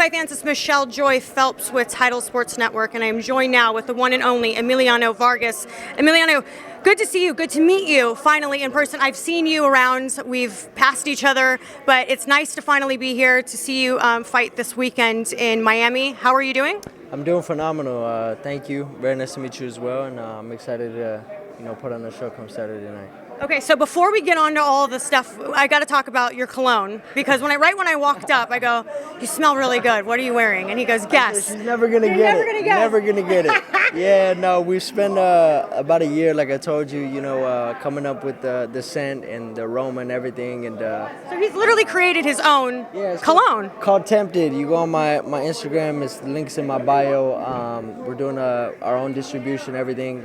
Fight fans, it's Michelle Joy Phelps with Title Sports Network, and I am joined now with the one and only Emiliano Vargas. Emiliano, good to see you, good to meet you finally in person. I've seen you around, we've passed each other, but it's nice to finally be here to see you fight this weekend in Miami. How are you doing? I'm doing phenomenal. Thank you. Very nice to meet you as well, and I'm excited to put on the show come Saturday night. Okay, so before we get on to all the stuff, I got to talk about your cologne, because right when I walked up, I go, "You smell really good. What are you wearing?" And he goes, "Guess." She's never gonna get it. Never gonna get it. Yeah, no, we've spent about a year, like I told you, coming up with the scent and the aroma and everything, and so he's literally created his own cologne. Called Tempted. You go on my Instagram. It's the links in my bio. We're doing our own distribution, everything.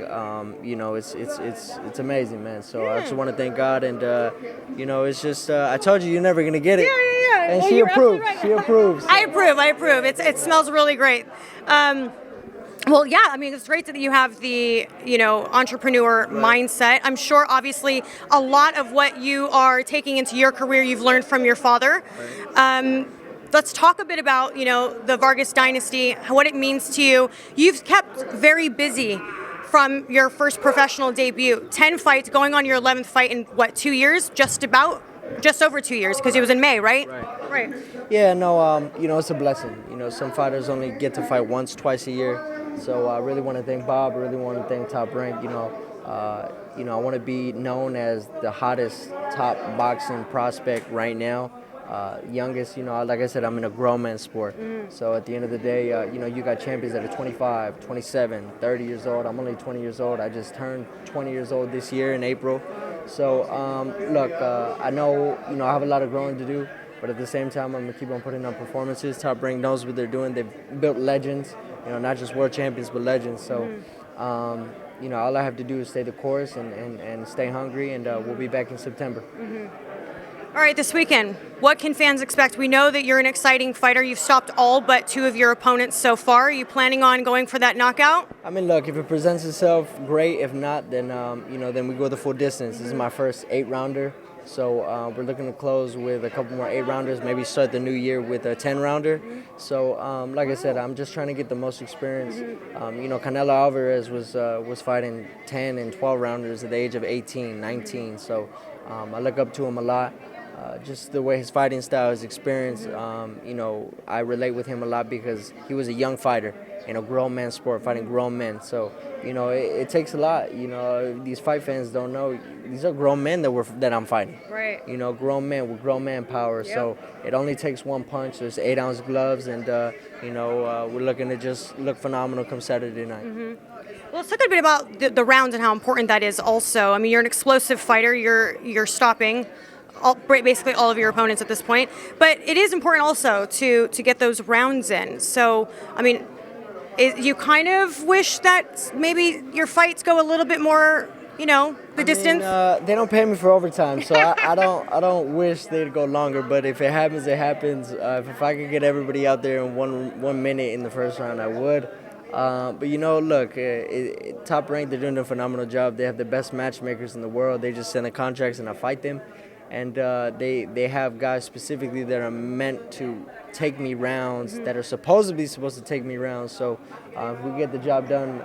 It's amazing, man. So I just want to thank God, and it's just I told you, you're never gonna get it. Yeah. And well, she approves. Right. She approves. I approve. It smells really great. Well, yeah, I mean, it's great that you have the, entrepreneur mindset. I'm sure, obviously, a lot of what you are taking into your career, you've learned from your father. Right. Let's talk a bit about, the Vargas Dynasty, what it means to you. You've kept very busy from your first professional debut. 10 fights, going on your 11th fight in, 2 years? Just over 2 years, because it was in May, right? Right. Yeah, no, it's a blessing. Some fighters only get to fight once, twice a year. So I really want to thank Bob. I really want to thank Top Rank. I want to be known as the hottest top boxing prospect right now. Youngest, like I said, I'm in a grown man sport. So at the end of the day, you got champions that are 25, 27, 30 years old. I'm only 20 years old. I just turned 20 years old this year in April. So, look, I know, I have a lot of growing to do, but at the same time, I'm going to keep on putting on performances. Top Rank knows what they're doing. They've built legends, not just world champions, but legends. So, all I have to do is stay the course and stay hungry, and we'll be back in September. All right, this weekend, what can fans expect? We know that you're an exciting fighter. You've stopped all but 2 of your opponents so far. Are you planning on going for that knockout? I mean, look, if it presents itself, great. If not, then then we go the full distance. This is my first 8-rounder, so we're looking to close with a couple more 8-rounders. Maybe start the new year with a 10-rounder. So, like I said, I'm just trying to get the most experience. Canelo Alvarez was fighting 10 and 12-rounders at the age of 18, 19. So, I look up to him a lot. Just the way his fighting style, his experience, I relate with him a lot because he was a young fighter in a grown man sport, fighting grown men. So, it takes a lot. These fight fans don't know. These are grown men that I'm fighting. Right. Grown men with grown man power. Yep. So it only takes one punch. There's 8-ounce gloves, and we're looking to just look phenomenal come Saturday night. Well, let's talk a bit about the rounds and how important that is. Also, I mean, you're an explosive fighter. You're stopping basically all of your opponents at this point, but it is important also to get those rounds in. So, I mean, you kind of wish that maybe your fights go a little bit more, distance. They don't pay me for overtime, so I don't wish they'd go longer. But if it happens, it happens. If I could get everybody out there in one minute in the first round, I would. But look, Top Rank, they're doing a phenomenal job. They have the best matchmakers in the world. They just send the contracts and I fight them. And they have guys specifically that are meant to take me rounds, that are supposed to take me rounds. So if we get the job done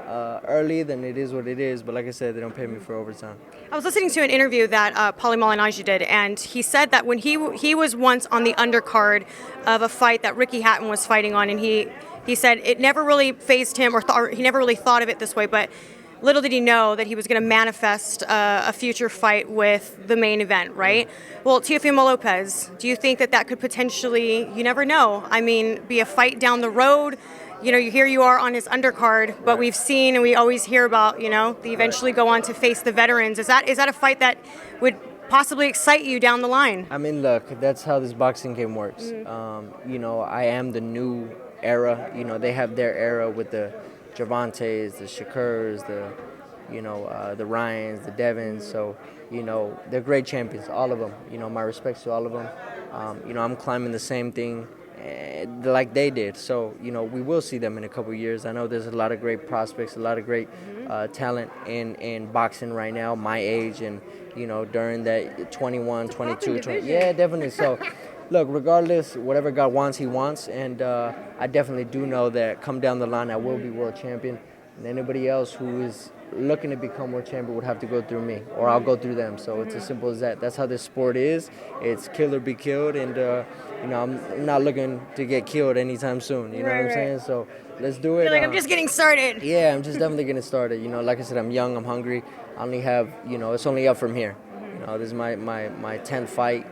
early, then it is what it is. But like I said, they don't pay me for overtime. I was listening to an interview that Paulie Malignaggi did, and he said that when he was once on the undercard of a fight that Ricky Hatton was fighting on, and he said it never really fazed him, or he never really thought of it this way, but little did he know that he was going to manifest a future fight with the main event, right? Well, Teofimo Lopez, do you think that could potentially, you never know, I mean, be a fight down the road? Here you are on his undercard, but we've seen and we always hear about, they eventually go on to face the veterans. Is that a fight that would possibly excite you down the line? I mean, look, that's how this boxing game works. I am the new era. They have their era with the Gervantes, the Shakurs, the Ryans, the Devins. So, they're great champions, all of them. My respects to all of them. I'm climbing the same thing like they did. So, we will see them in a couple of years. I know there's a lot of great prospects, a lot of great talent in boxing right now, my age, and, during that 21, 22, 20. Yeah, definitely. So, look, regardless, whatever God wants, He wants, and I definitely do know that come down the line, I will be world champion, and anybody else who is looking to become world champion would have to go through me, or I'll go through them. So it's as simple as that. That's how this sport is. It's kill or be killed, and I'm not looking to get killed anytime soon. You know what I'm saying? So let's do it. You're like, I'm just getting started. Yeah, I'm just definitely getting started. Like I said, I'm young, I'm hungry. I only have, it's only up from here. This is my 10th fight.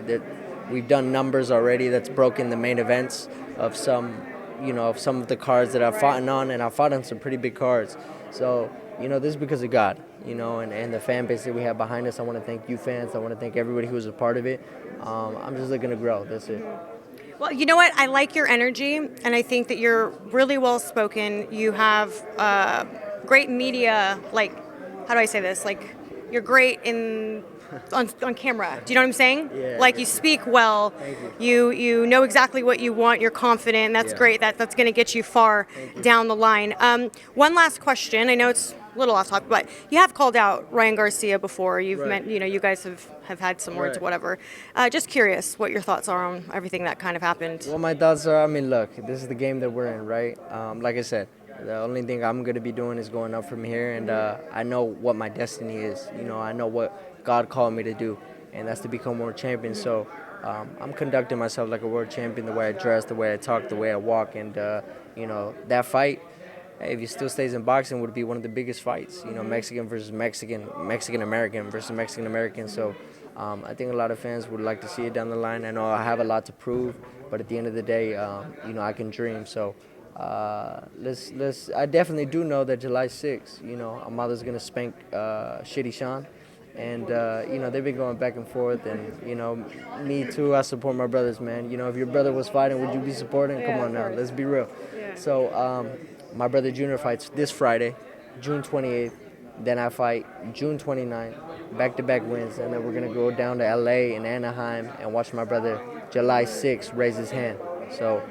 That we've done numbers already. That's broken the main events of some of the cards that I've fought on, and I've fought on some pretty big cards. So, this is because of God, and the fan base that we have behind us. I want to thank you fans. I want to thank everybody who was a part of it. I'm just looking to grow. That's it. Well, you know what? I like your energy, and I think that you're really well-spoken. You have great media, how do I say this? You're great on camera. Do you know what I'm saying? Yeah. You speak well. Thank you. You know exactly what you want. You're confident. That's great. That's going to get you far down the line. One last question. I know it's a little off topic, but you have called out Ryan Garcia before. You've met, you guys have had some words, whatever. Just curious what your thoughts are on everything that kind of happened. Well, my thoughts are, look, this is the game that we're in, right? Like I said, the only thing I'm going to be doing is going up from here, and I know what my destiny is. I know what God called me to do, and that's to become world champion. So I'm conducting myself like a world champion, the way I dress, the way I talk, the way I walk, and that fight, if he still stays in boxing, would be one of the biggest fights. Mexican versus Mexican, Mexican-American versus Mexican-American. So I think a lot of fans would like to see it down the line. I know I have a lot to prove, but at the end of the day, I can dream. So I definitely do know that July 6th, Amada's gonna spank Shitty Sean. And, they've been going back and forth. And, me too, I support my brothers, man. If your brother was fighting, would you be supporting? Come on now, let's be real. Yeah. So my brother Junior fights this Friday, June 28th. Then I fight June 29th, back-to-back wins. And then we're going to go down to L.A. and Anaheim and watch my brother July 6th raise his hand. So,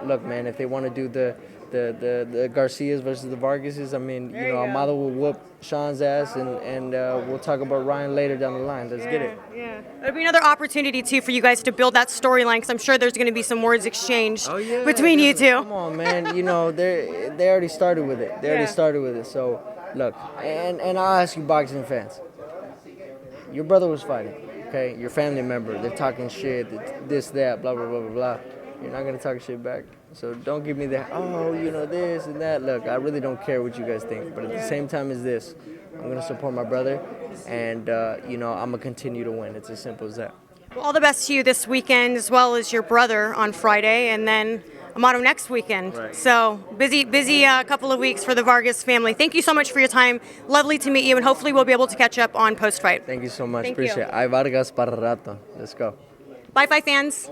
look, man, if they want to do the Garcias versus the Vargases, Amado will whoop Sean's ass, and we'll talk about Ryan later down the line. Let's get it. Yeah. It'll be another opportunity, too, for you guys to build that storyline, because I'm sure there's going to be some words exchanged between you two. Come on, man. They already started with it. They already started with it. So, look, and I'll ask you boxing fans. Your brother was fighting, okay? Your family member. They're talking shit, this, that, blah, blah, blah, blah, blah. You're not going to talk shit back. So don't give me that, this and that. Look, I really don't care what you guys think. But at the same time as this, I'm going to support my brother. And, I'm going to continue to win. It's as simple as that. Well, all the best to you this weekend, as well as your brother on Friday. And then Amado next weekend. Right. So busy couple of weeks for the Vargas family. Thank you so much for your time. Lovely to meet you. And hopefully we'll be able to catch up on post-fight. Thank you so much. Appreciate it. Ay Vargas para rato. Let's go. Bye, fans.